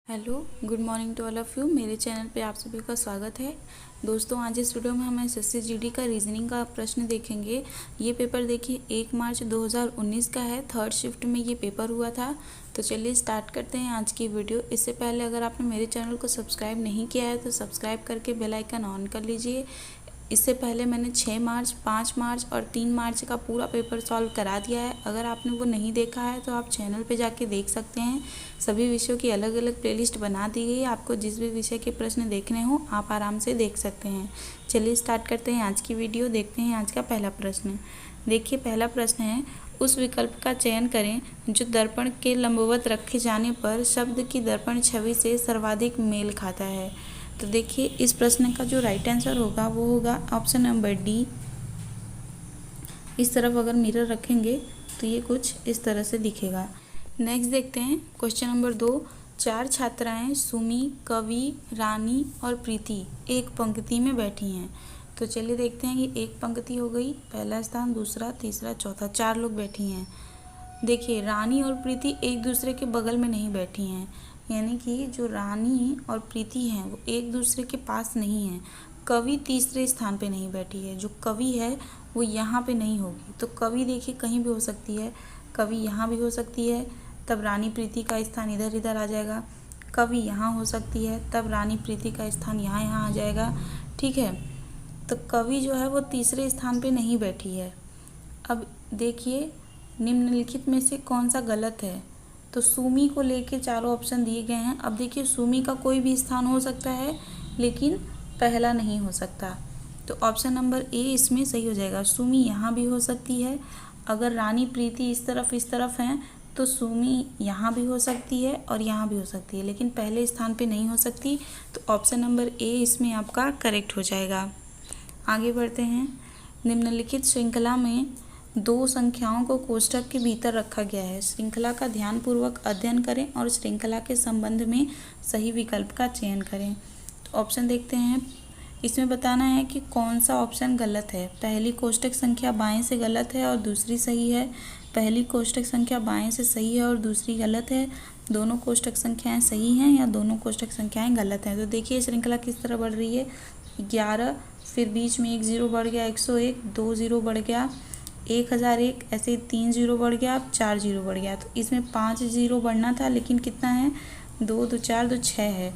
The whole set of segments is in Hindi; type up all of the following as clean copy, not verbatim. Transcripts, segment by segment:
Hello, good morning to all of you. मेरे चैनल पे आप सभी का स्वागत है। दोस्तों, आज इस वीडियो में हम एसएससी जीडी का रीजनिंग का प्रश्न देखेंगे। ये पेपर देखिए 1 मार्च 2019 का है। थर्ड शिफ्ट में ये पेपर हुआ था। तो चलिए स्टार्ट करते हैं आज की वीडियो। इससे पहले अगर आपने मेरे चैनल को सब्सक्राइब नहीं किया है तो सब्सक्राइब करके बेल आइकन ऑन कर लीजिए। इससे पहले मैंने 6 मार्च, 5 मार्च और 3 मार्च का पूरा पेपर सॉल्व करा दिया है। अगर आपने वो नहीं देखा है तो आप चैनल पे जाके देख सकते हैं। सभी विषयों की अलग अलग प्लेलिस्ट बना दी गई है। आपको जिस भी विषय के प्रश्न देखने हो आप आराम से देख सकते हैं। चलिए स्टार्ट करते हैं आज की वीडियो। देखते हैं आज का पहला प्रश्न। देखिए, पहला प्रश्न है, उस विकल्प का चयन करें जो दर्पण के लंबवत रखे जाने पर शब्द की दर्पण छवि से सर्वाधिक मेल खाता है। तो देखिए, इस प्रश्न का जो राइट आंसर होगा वो होगा ऑप्शन नंबर डी। इस तरफ अगर मिरर रखेंगे तो ये कुछ इस तरह से दिखेगा। नेक्स्ट देखते हैं क्वेश्चन नंबर 2। 4 छात्राएं सुमी, कवि, रानी और प्रीति एक पंक्ति में बैठी हैं। तो चलिए देखते हैं, ये एक पंक्ति हो गई, पहला स्थान, दूसरा, तीसरा, चौथा, 4 लोग बैठी हैं। देखिए, रानी और प्रीति एक दूसरे के बगल में नहीं बैठी हैं, यानी कि जो रानी और प्रीति हैं वो एक दूसरे के पास नहीं हैं। कवि तीसरे स्थान पे नहीं बैठी है, जो कवि है वो यहाँ पे नहीं होगी। तो कवि देखिए कहीं भी हो सकती है, कवि यहाँ भी हो सकती है, तब रानी प्रीति का स्थान इधर इधर आ जाएगा। कवि यहाँ हो सकती है, तब रानी प्रीति का स्थान यहाँ यहाँ आ जाएगा। ठीक है, तो कवि जो है वो तीसरे स्थान पे नहीं बैठी है। अब देखिए, निम्नलिखित में से कौन सा गलत है। तो सुमी को लेके चारों ऑप्शन दिए गए हैं। अब देखिए, सुमी का कोई भी स्थान हो सकता है लेकिन पहला नहीं हो सकता। तो ऑप्शन नंबर ए इसमें सही हो जाएगा। सुमी यहाँ भी हो सकती है। अगर रानी प्रीति इस तरफ हैं तो सुमी यहाँ भी हो सकती है और यहाँ भी हो सकती है, लेकिन पहले स्थान पे नहीं हो सकती। तो ऑप्शन नंबर ए इसमें आपका करेक्ट हो जाएगा। आगे बढ़ते हैं। निम्नलिखित श्रृंखला में 2 संख्याओं को कोष्ठक के भीतर रखा गया है। श्रृंखला का ध्यानपूर्वक अध्ययन करें और श्रृंखला के संबंध में सही विकल्प का चयन करें। तो ऑप्शन देखते हैं। इसमें बताना है कि कौन सा ऑप्शन गलत है। पहली कोष्ठक संख्या बाएं से गलत है और दूसरी सही है। पहली कोष्ठक संख्या बाएं से सही है और दूसरी गलत है। दोनों कोष्ठक संख्याएं सही हैं या दोनों कोष्ठक संख्याएं गलत हैं। तो देखिए, श्रृंखला किस तरह बढ़ रही है। 11, फिर बीच में 1 0 बढ़ गया, 101, 2 0 बढ़ गया, 1001, ऐसे 3 0 बढ़ गया, 4 0 बढ़ गया। तो इसमें 5 0 बढ़ना था, लेकिन कितना है, 2 2 4 2 6 है।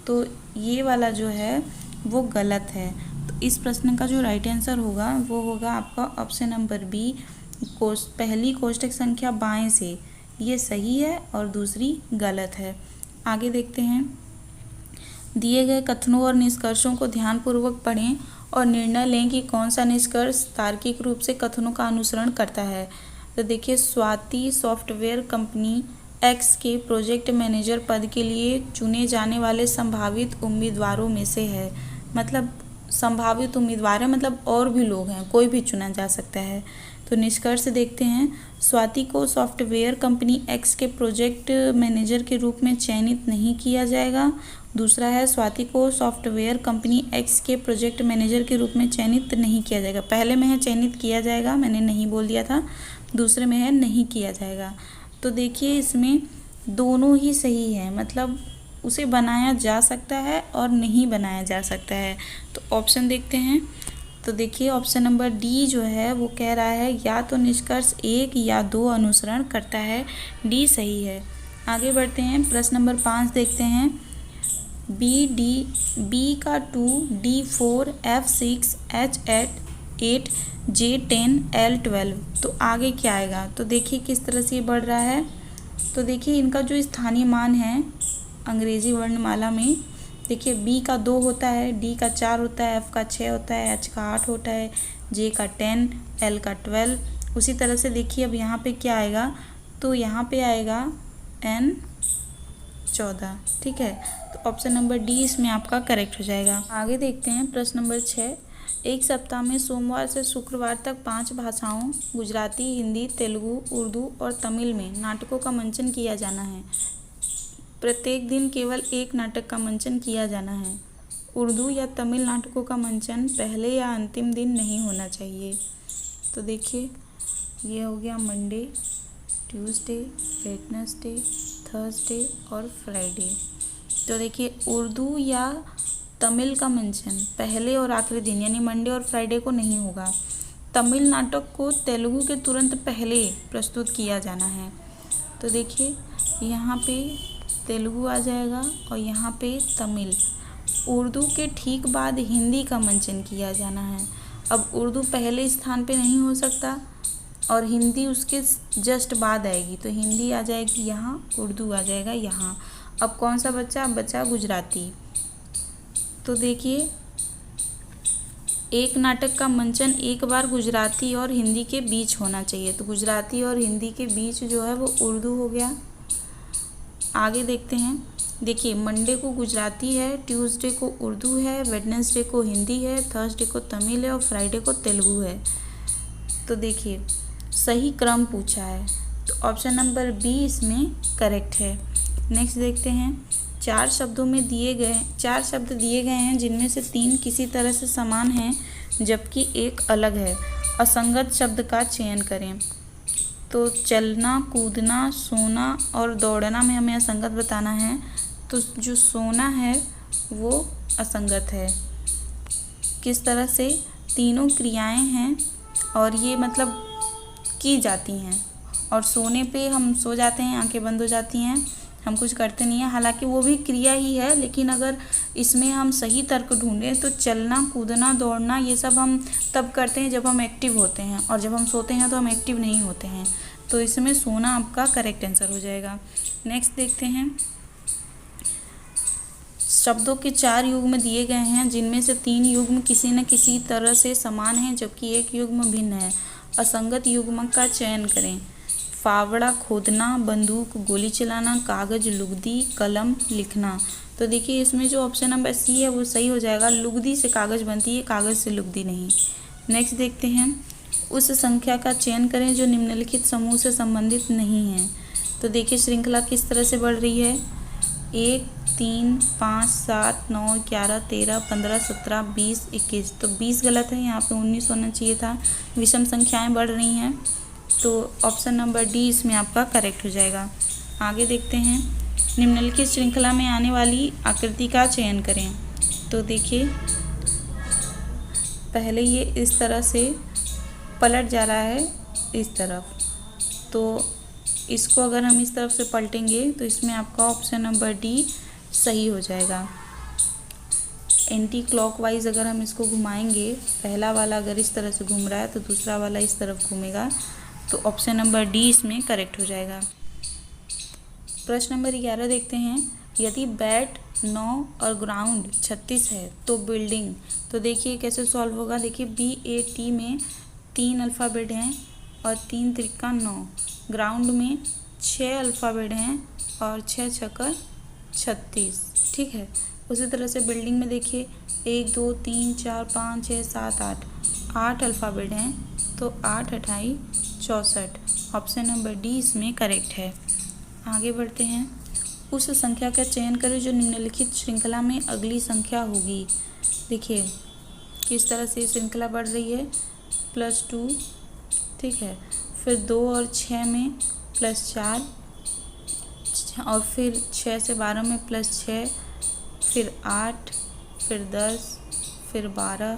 तो ये वाला जो है वो गलत है। तो इस प्रश्न का जो राइट आंसर होगा वो होगा आपका ऑप्शन नंबर बी। पहली कोष्ठक संख्या बाएं से, ये सही है और दूसरी गलत है। आगे देखते हैं। दिए गए कथनों और निष्कर्षों को ध्यानपूर्वक पढ़ें और निर्णय लें कि कौन सा निष्कर्ष तार्किक रूप से कथनों का अनुसरण करता है। तो देखिए, स्वाति सॉफ्टवेयर कंपनी एक्स के प्रोजेक्ट मैनेजर पद के लिए चुने जाने वाले संभावित उम्मीदवारों में से है। मतलब संभावित उम्मीदवार है, मतलब और भी लोग हैं, कोई भी चुना जा सकता है। तो निष्कर्ष देखते हैं। स्वाति को सॉफ्टवेयर कंपनी एक्स के प्रोजेक्ट मैनेजर के रूप में चयनित नहीं किया जाएगा। दूसरा है, स्वाति को सॉफ्टवेयर कंपनी एक्स के प्रोजेक्ट मैनेजर के रूप में चयनित नहीं किया जाएगा। पहले में है चयनित किया जाएगा, मैंने नहीं बोल दिया था। दूसरे में है नहीं किया जाएगा। तो देखिए, इसमें दोनों ही सही है, मतलब उसे बनाया जा सकता है और नहीं बनाया जा सकता है। तो ऑप्शन देखते हैं। तो देखिए, ऑप्शन नंबर डी जो है वो कह रहा है या तो निष्कर्ष 1 या 2 अनुसरण करता है। डी सही है। आगे बढ़ते हैं। प्रश्न नंबर 5 देखते हैं। बी का 2, D4, F6, H8, J10, L12। तो आगे क्या आएगा। तो देखिए किस तरह से ये बढ़ रहा है। तो देखिए, इनका जो स्थानीय मान है अंग्रेजी वर्णमाला में, देखिए बी का 2 होता है, डी का 4 होता है, एफ का 6 होता है, एच का 8 होता है, जे का 10, एल का 12। उसी तरह से देखिए अब यहाँ पे क्या आएगा। तो यहाँ पे आएगा एन 14। ठीक है, तो ऑप्शन नंबर डी इसमें आपका करेक्ट हो जाएगा। आगे देखते हैं। प्रश्न नंबर 6। एक सप्ताह में सोमवार से शुक्रवार तक 5 भाषाओं गुजराती, हिंदी, तेलुगु, उर्दू और तमिल में नाटकों का मंचन किया जाना है। प्रत्येक दिन केवल एक नाटक का मंचन किया जाना है। उर्दू या तमिल नाटकों का मंचन पहले या अंतिम दिन नहीं होना चाहिए। तो देखिए, ये हो गया मंडे, ट्यूसडे, वेडनेसडे, थर्सडे और फ्राइडे। तो देखिए उर्दू या तमिल का मेंशन पहले और आखिरी दिन यानी मंडे और फ्राइडे को नहीं होगा। तमिल नाटक को तेलुगु के तुरंत पहले प्रस्तुत किया जाना है। तो देखिए यहाँ पे तेलुगु आ जाएगा और यहाँ पे तमिल। उर्दू के ठीक बाद हिंदी का मेंशन किया जाना है। अब उर्दू पहले स्थान पे नहीं हो सकता और हिंदी उसके जस्ट बाद आएगी, तो हिंदी आ जाएगी यहाँ, उर्दू आ जाएगा यहाँ। अब कौन सा बचा गुजराती। तो देखिए एक नाटक का मंचन एक बार गुजराती और हिंदी के बीच होना चाहिए, तो गुजराती और हिंदी के बीच जो है वो उर्दू हो गया। आगे देखते हैं। देखिए मंडे को गुजराती है, ट्यूसडे को उर्दू है, वेडनेसडे को हिंदी है, थर्सडे को तमिल है और फ्राइडे को तेलुगु है। तो देखिए सही क्रम पूछा है, तो ऑप्शन नंबर बी इसमें करेक्ट है। नेक्स्ट देखते हैं। चार शब्द दिए गए हैं जिनमें से 3 किसी तरह से समान हैं जबकि एक अलग है। असंगत शब्द का चयन करें। तो चलना, कूदना, सोना और दौड़ना में हमें असंगत बताना है। तो जो सोना है वो असंगत है। किस तरह से? तीनों क्रियाएं हैं और ये मतलब की जाती हैं, और सोने पे हम सो जाते हैं, आंखें बंद हो जाती हैं, हम कुछ करते नहीं हैं, हालांकि वो भी क्रिया ही है, लेकिन अगर इसमें हम सही तर्क ढूंढें तो चलना, कूदना, दौड़ना ये सब हम तब करते हैं जब हम एक्टिव होते हैं, और जब हम सोते हैं तो हम एक्टिव नहीं होते हैं। तो इसमें सोना आपका करेक्ट आंसर हो जाएगा। नेक्स्ट देखते हैं। शब्दों के 4 युग्म दिए गए हैं जिनमें से 3 युग्म किसी न किसी तरह से समान हैं जबकि एक युग्म भिन्न है। असंगत युग्म का चयन करें। फावड़ा खोदना, बंदूक गोली चलाना, कागज लुगदी, कलम लिखना। तो देखिए इसमें जो ऑप्शन नंबर सी है वो सही हो जाएगा। लुगदी से कागज बनती है, कागज से लुगदी नहीं। नेक्स्ट देखते हैं। उस संख्या का चयन करें जो निम्नलिखित समूह से संबंधित नहीं है। तो देखिए श्रृंखला किस तरह से बढ़ रही है। 1, 3, 5, 7, 9, 11, 13, 15, 17, 20, 21। तो 20 गलत है, यहाँ पे 19 होना चाहिए था। विषम संख्याएं बढ़ रही हैं, तो ऑप्शन नंबर डी इसमें आपका करेक्ट हो जाएगा। आगे देखते हैं। निम्नलिखित श्रृंखला में आने वाली आकृति का चयन करें। तो देखिए पहले ये इस तरह से पलट जा रहा है इस तरफ, तो इसको अगर हम इस तरफ से पलटेंगे तो इसमें आपका ऑप्शन नंबर डी सही हो जाएगा। एंटी क्लॉकवाइज अगर हम इसको घुमाएंगे, पहला वाला अगर इस तरह से घूम रहा है तो दूसरा वाला इस तरफ घूमेगा, तो ऑप्शन नंबर डी इसमें करेक्ट हो जाएगा। प्रश्न नंबर 11 देखते हैं। यदि बैट 9 और ग्राउंड 36 है तो बिल्डिंग। तो देखिए कैसे सॉल्व होगा। देखिए BAT में 3 अल्फ़ाबेट हैं और 3 त्रिका 9। ग्राउंड में 6 अल्फ़ाबेट हैं और 6 छक्का 36। ठीक है। उसी तरह से बिल्डिंग में देखिए 1 2 3 4 5 6 7 8 अल्फ़ाबेट हैं, तो 8 28 64। ऑप्शन नंबर डी इसमें करेक्ट है। आगे बढ़ते हैं। उस संख्या का चयन करें जो निम्नलिखित श्रृंखला में अगली संख्या होगी। देखिए किस तरह से श्रृंखला बढ़ रही है। +2, ठीक है, फिर 2 और 6 में +4, और फिर 6 से 12 में +6, फिर 8, फिर 10, फिर 12,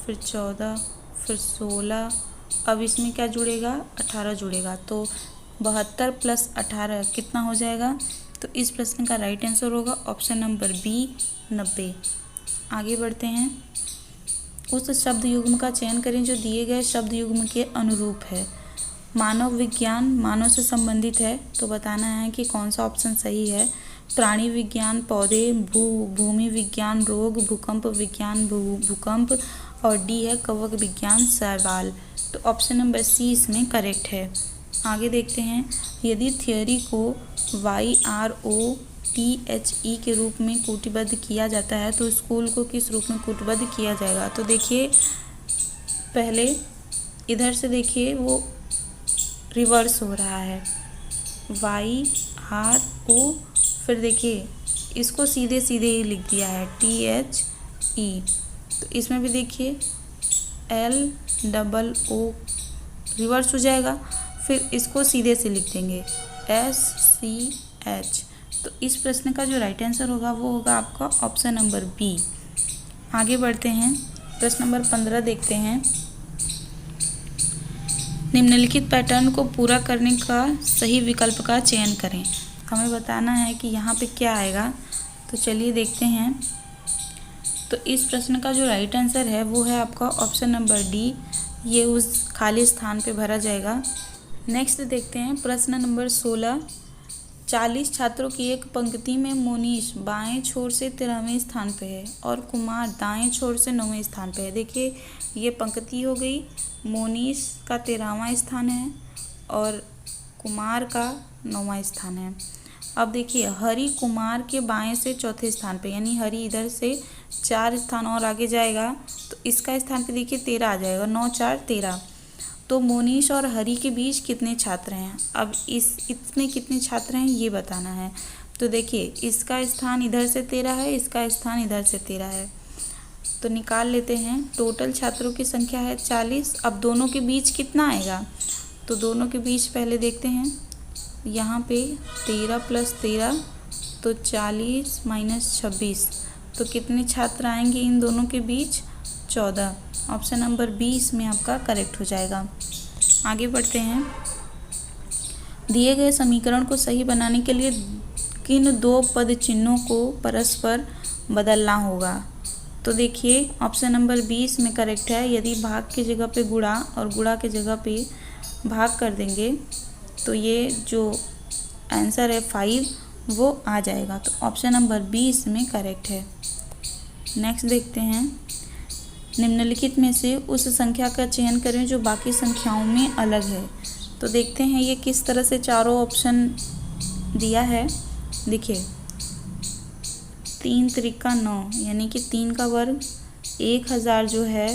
फिर 14, फिर 16। अब इसमें क्या जुड़ेगा? 18 जुड़ेगा, तो 72 + 18 कितना हो जाएगा? तो इस प्रश्न का राइट आंसर होगा ऑप्शन नंबर बी 90। आगे बढ़ते हैं। उस शब्द युग्म का चयन करें जो दिए गए शब्द युग्म के अनुरूप है। मानव विज्ञान मानव से संबंधित है, तो बताना है कि कौन सा ऑप्शन सही है। प्राणी विज्ञान पौधे, भूमि विज्ञान रोग, भूकंप विज्ञान भूकंप, और डी है कवक विज्ञान शैवाल। तो ऑप्शन नंबर सी इसमें करेक्ट है। आगे देखते हैं। यदि थियोरी को YROTHE के रूप में कूटबद्ध किया जाता है तो स्कूल को किस रूप में कूटबद्ध किया जाएगा? तो देखिए पहले इधर से देखिए वो रिवर्स हो रहा है, YRO, फिर देखिए इसको सीधे सीधे ही लिख दिया है THE। तो इसमें भी देखिए LOO रिवर्स हो जाएगा, फिर इसको सीधे से लिख देंगे SCH। तो इस प्रश्न का जो राइट आंसर होगा वो होगा आपका ऑप्शन नंबर बी। आगे बढ़ते हैं, प्रश्न नंबर 15 देखते हैं। निम्नलिखित पैटर्न को पूरा करने का सही विकल्प का चयन करें। हमें बताना है कि यहाँ पे क्या आएगा, तो चलिए देखते हैं। तो इस प्रश्न का जो राइट आंसर है वो है आपका ऑप्शन नंबर डी, ये उस खाली स्थान पे भरा जाएगा। नेक्स्ट देखते हैं प्रश्न नंबर 16। 40 छात्रों की एक पंक्ति में मोनीश बाएं छोर से 13वें स्थान पे है और कुमार दाएं छोर से 9वें स्थान पे है। देखिए ये पंक्ति हो गई, मोनीश का 13वां स्थान है और कुमार का 9वां स्थान है। अब देखिए हरि कुमार के बाएं से चौथे स्थान पे, यानी हरि इधर से 4 स्थान और आगे जाएगा तो इसका स्थान पे देखिए 13 आ जाएगा, 9 4 13। तो मोनीश और हरि के बीच कितने छात्र हैं, अब इसमें कितने छात्र हैं ये बताना है। तो देखिए इसका स्थान इधर से 13 है, इसका स्थान इधर से 13 है, तो निकाल लेते हैं। टोटल छात्रों की संख्या है 40। अब दोनों के बीच कितना आएगा, तो दोनों के बीच पहले देखते हैं। यहाँ पे 13 + 13 तो 40 - 26, तो कितने छात्र आएंगे इन दोनों के बीच, 14। ऑप्शन नंबर बी इसमें आपका करेक्ट हो जाएगा। आगे बढ़ते हैं। दिए गए समीकरण को सही बनाने के लिए किन 2 पद चिन्हों को परस्पर बदलना होगा। तो देखिए ऑप्शन नंबर बी इसमें करेक्ट है। यदि भाग की जगह पे गुणा और गुणा की जगह पे भाग कर देंगे तो ये जो आंसर है 5 वो आ जाएगा। तो ऑप्शन नंबर बी इसमें करेक्ट है। नेक्स्ट देखते हैं। निम्नलिखित में से उस संख्या का चयन करें जो बाकी संख्याओं में अलग है। तो देखते हैं ये किस तरह से चारों ऑप्शन दिया है। देखिए 3 त्रिका 9, यानी कि 3 का वर्ग, 1000 जो है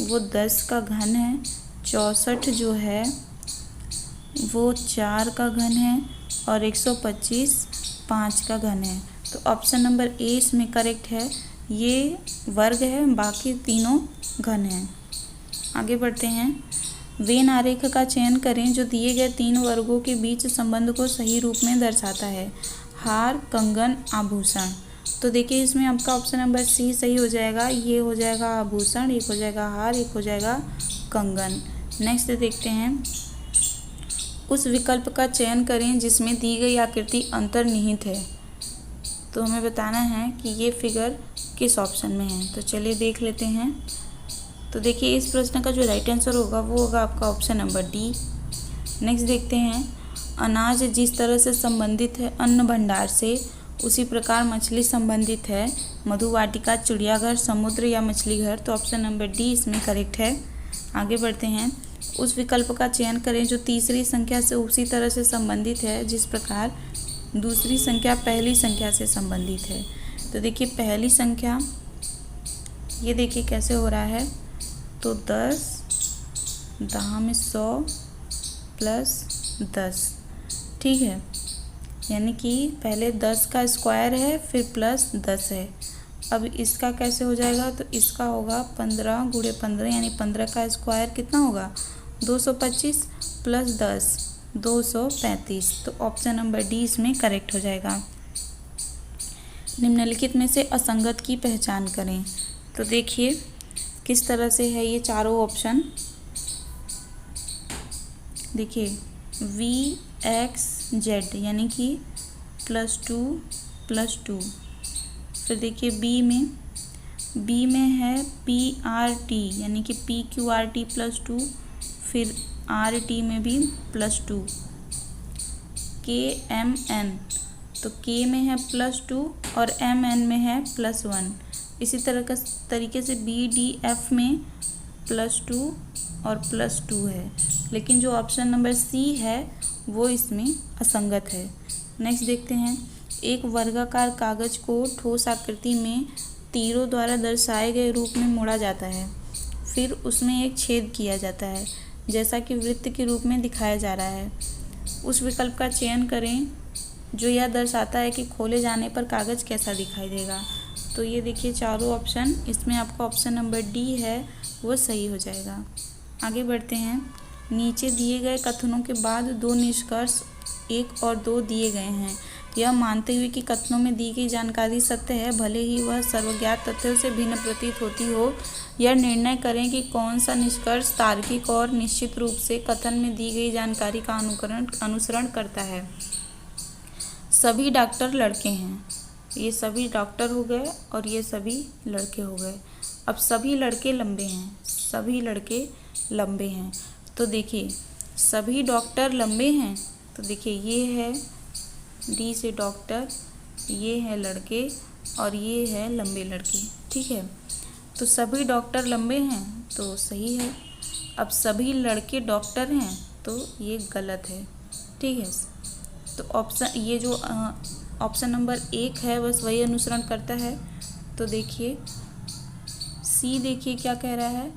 वो 10 का घन है, 64 जो है वो 4 का घन है और 125 5 का घन है। तो ऑप्शन नंबर ए इसमें करेक्ट है। ये वर्ग है, बाकी तीनों घन हैं। आगे बढ़ते हैं। वेन आरेख का चयन करें जो दिए गए 3 वर्गों के बीच संबंध को सही रूप में दर्शाता है। हार, कंगन, आभूषण। तो देखिए इसमें आपका ऑप्शन नंबर सी सही हो जाएगा। ये हो जाएगा आभूषण, एक हो जाएगा हार, एक हो जाएगा कंगन। नेक्स्ट देखते हैं। उस विकल्प का चयन करें जिसमें दी गई आकृति अंतर्निहित है। तो हमें बताना है कि ये फिगर किस ऑप्शन में है। तो चलिए देख लेते हैं। तो देखिए इस प्रश्न का जो राइट आंसर होगा वो होगा आपका ऑप्शन नंबर डी। नेक्स्ट देखते हैं। अनाज जिस तरह से संबंधित है अन्न भंडार से, उसी प्रकार मछली संबंधित है मधुवाटिका, चिड़ियाघर, समुद्र या मछली घर। तो ऑप्शन नंबर डी इसमें करेक्ट है। आगे बढ़ते हैं। उस विकल्प का चयन करें जो तीसरी संख्या से उसी तरह से संबंधित है जिस प्रकार दूसरी संख्या पहली संख्या से संबंधित है। तो देखिए पहली संख्या, ये देखिए कैसे हो रहा है। तो 10 10 में 100 + 10, ठीक है, यानी कि पहले 10 का स्क्वायर है फिर प्लस 10 है। अब इसका कैसे हो जाएगा, तो इसका होगा 15 × 15, यानी 15 का स्क्वायर कितना होगा 225 + 10 235। तो ऑप्शन नंबर डी इसमें करेक्ट हो जाएगा। निम्नलिखित में से असंगत की पहचान करें। तो देखिए किस तरह से है ये चारों ऑप्शन। देखिए VXZ यानी कि +2 + 2। फिर देखिए बी में है PRT यानी कि PQRT +2, फिर RT में भी +2। KMN, तो K में है +2 और MN में है +1। इसी तरीके से BDF में +2 और +2 है, लेकिन जो ऑप्शन नंबर सी है वो इसमें असंगत है। नेक्स्ट देखते हैं। एक वर्गाकार कागज को ठोस आकृति में तीरों द्वारा दर्शाए गए रूप में मोड़ा जाता है, फिर उसमें एक छेद किया जाता है जैसा कि वृत्त के रूप में दिखाया जा रहा है। उस विकल्प का चयन करें जो यह दर्शाता है कि खोले जाने पर कागज़ कैसा दिखाई देगा। तो ये देखिए चारों ऑप्शन, इसमें आपका ऑप्शन नंबर डी है वो सही हो जाएगा। आगे बढ़ते हैं। नीचे दिए गए कथनों के बाद 2 निष्कर्ष 1 और 2 दिए गए हैं। यह मानते हुए कि कथनों में दी गई जानकारी सत्य है, भले ही वह सर्वज्ञात तथ्यों से भिन्न प्रतीत होती हो। यह निर्णय करें कि कौन सा निष्कर्ष तार्किक और निश्चित रूप से कथन में दी गई जानकारी का अनुसरण करता है। सभी डॉक्टर लड़के हैं। ये सभी डॉक्टर हो गए और ये सभी लड़के हो गए। अब सभी लड़के लंबे हैं, सभी लड़के लंबे हैं। तो देखिए सभी डॉक्टर लंबे हैं, तो देखिए ये है डी से डॉक्टर, ये है लड़के और ये है लंबे लड़के। ठीक है, तो सभी डॉक्टर लंबे हैं तो सही है। अब सभी लड़के डॉक्टर हैं तो ये गलत है। ठीक है, तो ऑप्शन ये जो ऑप्शन नंबर 1 है बस वही अनुसरण करता है। तो देखिए सी, देखिए क्या कह रहा है,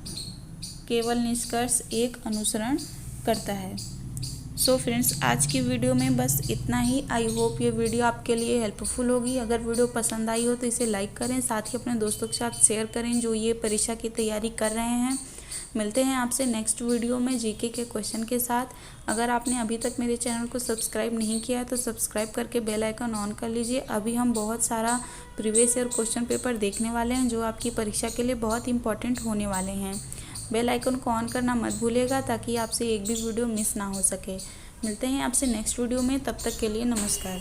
केवल निष्कर्ष 1 अनुसरण करता है। सो फ्रेंड्स, आज की वीडियो में बस इतना ही। आई होप ये वीडियो आपके लिए हेल्पफुल होगी। अगर वीडियो पसंद आई हो तो इसे लाइक करें, साथ ही अपने दोस्तों के साथ शेयर करें जो ये परीक्षा की तैयारी कर रहे हैं। मिलते हैं आपसे नेक्स्ट वीडियो में जीके के क्वेश्चन के साथ। अगर आपने अभी तक मेरे चैनल को सब्सक्राइब नहीं किया है तो सब्सक्राइब करके बेल आइकन ऑन कर लीजिए। अभी हम बहुत सारा प्रीवियस ईयर क्वेश्चन पेपर देखने वाले हैं जो आपकी परीक्षा के लिए बहुत इंपॉर्टेंट होने वाले हैं। बेल आइकन को ऑन करना मत भूलिएगा ताकि आपसे एक भी वीडियो मिस ना हो सके। मिलते हैं आपसे नेक्स्ट वीडियो में, तब तक के लिए नमस्कार।